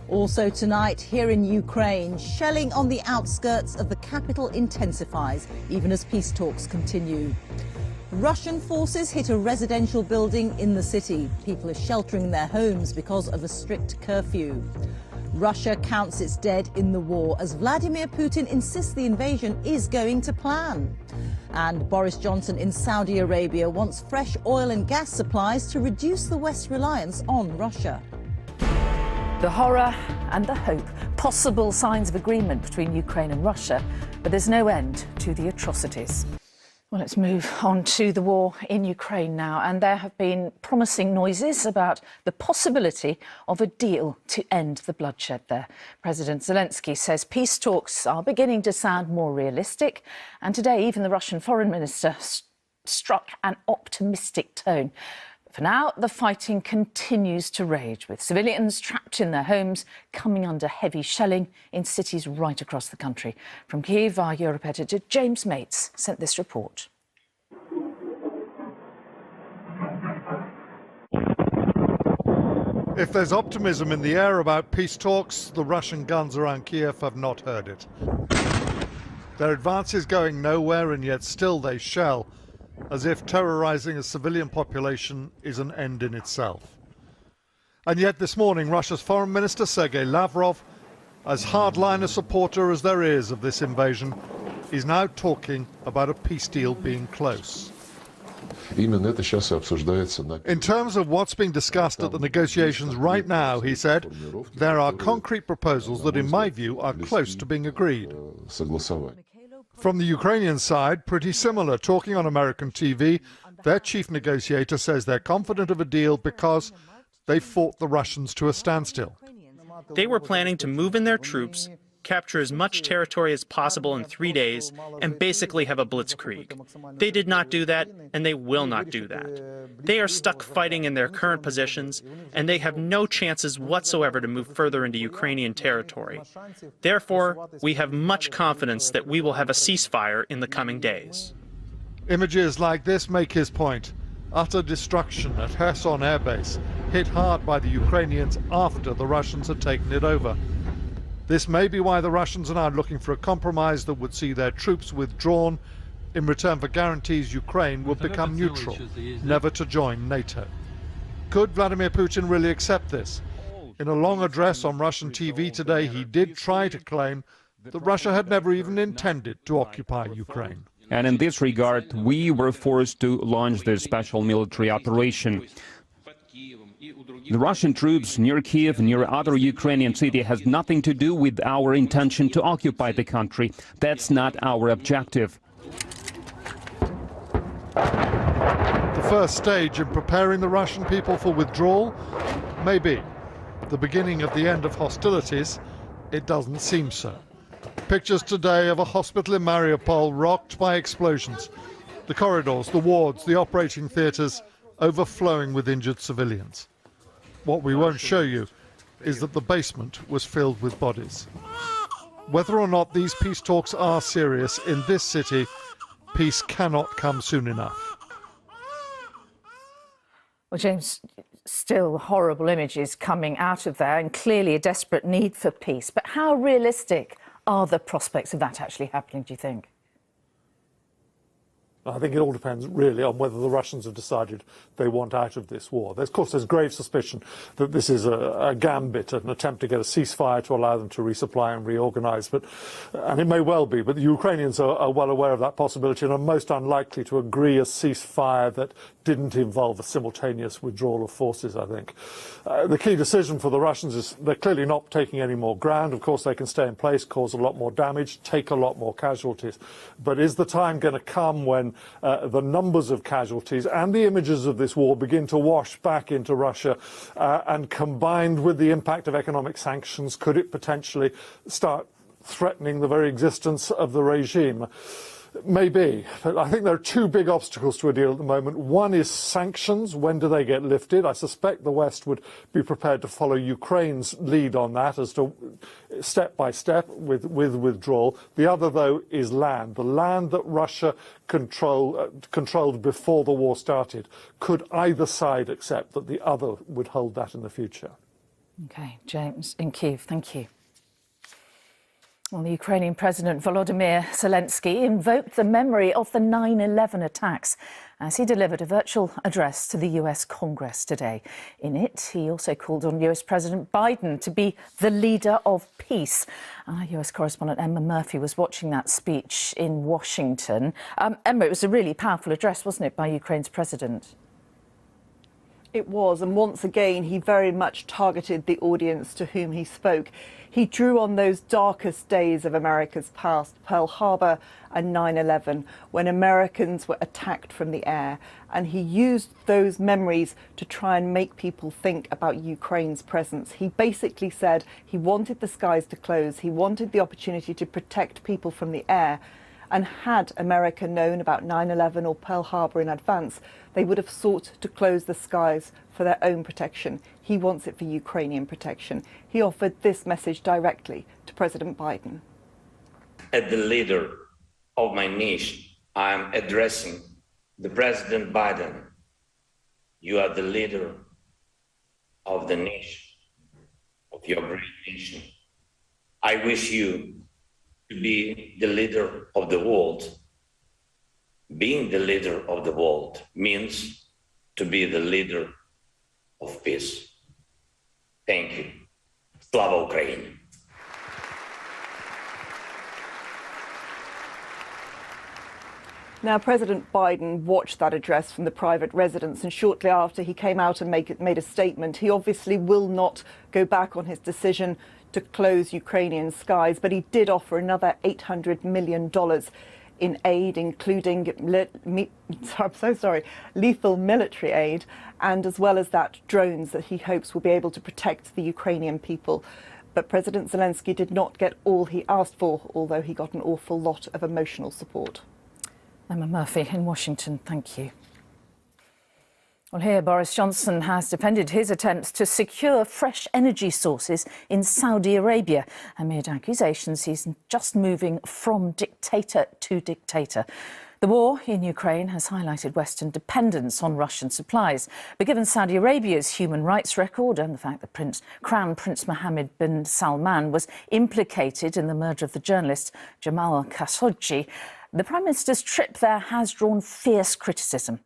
Also tonight, here in Ukraine, shelling on the outskirts of the capital intensifies, even as peace talks continue. Russian forces hit a residential building in the city. People are sheltering in their homes because of a strict curfew. Russia counts its dead in the war as Vladimir Putin insists the invasion is going to plan. And Boris Johnson in Saudi Arabia wants fresh oil and gas supplies to reduce the West's reliance on Russia. The horror and the hope, possible signs of agreement between Ukraine and Russia, but there's no end to the atrocities. Well, let's move on to the war in Ukraine now. And there have been promising noises about the possibility of a deal to end the bloodshed there. President Zelensky says peace talks are beginning to sound more realistic. And today, even the Russian foreign minister struck an optimistic tone. For now, the fighting continues to rage, with civilians trapped in their homes coming under heavy shelling in cities right across the country. From Kyiv, our Europe editor James Mates sent this report. If there's optimism in the air about peace talks, the Russian guns around Kiev have not heard it. Their advance is going nowhere, and yet still they shell, as if terrorizing a civilian population is an end in itself. And yet this morning, Russia's Foreign Minister Sergei Lavrov, as hardline a supporter as there is of this invasion, is now talking about a peace deal being close. In terms of what's being discussed at the negotiations right now, he said, there are concrete proposals that, in my view, are close to being agreed. From the Ukrainian side, pretty similar. Talking on American TV, their chief negotiator says they're confident of a deal because they fought the Russians to a standstill. They were planning to move in their troops, capture as much territory as possible in 3 days, and basically have a blitzkrieg. They did not do that, and they will not do that. They are stuck fighting in their current positions, and they have no chances whatsoever to move further into Ukrainian territory. Therefore, we have much confidence that we will have a ceasefire in the coming days. Images like this make his point. Utter destruction at Kherson Air Base, hit hard by the Ukrainians after the Russians had taken it over. This may be why the Russians are now looking for a compromise that would see their troops withdrawn in return for guarantees Ukraine would become neutral, never to join NATO. Could Vladimir Putin really accept this? In a long address on Russian TV today, he did try to claim that Russia had never even intended to occupy Ukraine. And in this regard, we were forced to launch this special military operation. The Russian troops near Kiev, near other Ukrainian cities, has nothing to do with our intention to occupy the country. That's not our objective. The first stage in preparing the Russian people for withdrawal? Maybe. The beginning of the end of hostilities? It doesn't seem so. Pictures today of a hospital in Mariupol rocked by explosions. The corridors, the wards, the operating theatres overflowing with injured civilians. What we won't show you is that the basement was filled with bodies. Whether or not these peace talks are serious in this city, peace cannot come soon enough. Well, James, still horrible images coming out of there and clearly a desperate need for peace. But how realistic are the prospects of that actually happening, do you think? I think it all depends really on whether the Russians have decided they want out of this war. Of course, there's grave suspicion that this is a gambit, an attempt to get a ceasefire to allow them to resupply and reorganize. And it may well be, but the Ukrainians are well aware of that possibility and are most unlikely to agree a ceasefire that didn't involve a simultaneous withdrawal of forces, I think. The key decision for the Russians is they're clearly not taking any more ground. Of course, they can stay in place, cause a lot more damage, take a lot more casualties. But is the time going to come when the numbers of casualties and the images of this war begin to wash back into Russia, and combined with the impact of economic sanctions, could it potentially start threatening the very existence of the regime? Maybe, but I think there are two big obstacles to a deal at the moment. One is sanctions. When do they get lifted? I suspect the West would be prepared to follow Ukraine's lead on that as to step by step with withdrawal. The other, though, is land. The land that Russia controlled before the war started. Could either side accept that the other would hold that in the future? OK, James in Kyiv, thank you. Well, the Ukrainian President Volodymyr Zelensky invoked the memory of the 9/11 attacks as he delivered a virtual address to the US Congress today. In it, he also called on US President Biden to be the leader of peace. Our US correspondent Emma Murphy was watching that speech in Washington. Emma, it was a really powerful address, wasn't it, by Ukraine's president? It was, and once again, he very much targeted the audience to whom he spoke. He drew on those darkest days of America's past, Pearl Harbor and 9/11, when Americans were attacked from the air. And he used those memories to try and make people think about Ukraine's presence. He basically said he wanted the skies to close. He wanted the opportunity to protect people from the air. And had America known about 9/11 or Pearl Harbor in advance, they would have sought to close the skies for their own protection. He wants it for Ukrainian protection. He offered this message directly to President Biden. As the leader of my nation, I am addressing the President Biden. You are the leader of the nation, of your great nation. I wish you to be the leader of the world. Being the leader of the world means to be the leader of peace. Thank you. Slava Ukraini. Now, President Biden watched that address from the private residence, and shortly after he came out and made a statement. He obviously will not go back on his decision to close Ukrainian skies, but he did offer another $800 million in aid, including lethal military aid, and as well as that, drones that he hopes will be able to protect the Ukrainian people. But President Zelensky did not get all he asked for, although he got an awful lot of emotional support. Emma Murphy in Washington, thank you. Well, here Boris Johnson has defended his attempts to secure fresh energy sources in Saudi Arabia amid accusations he's just moving from dictator to dictator. The war in Ukraine has highlighted Western dependence on Russian supplies. But given Saudi Arabia's human rights record and the fact that Crown Prince Mohammed bin Salman was implicated in the murder of the journalist Jamal Khashoggi, the Prime Minister's trip there has drawn fierce criticism.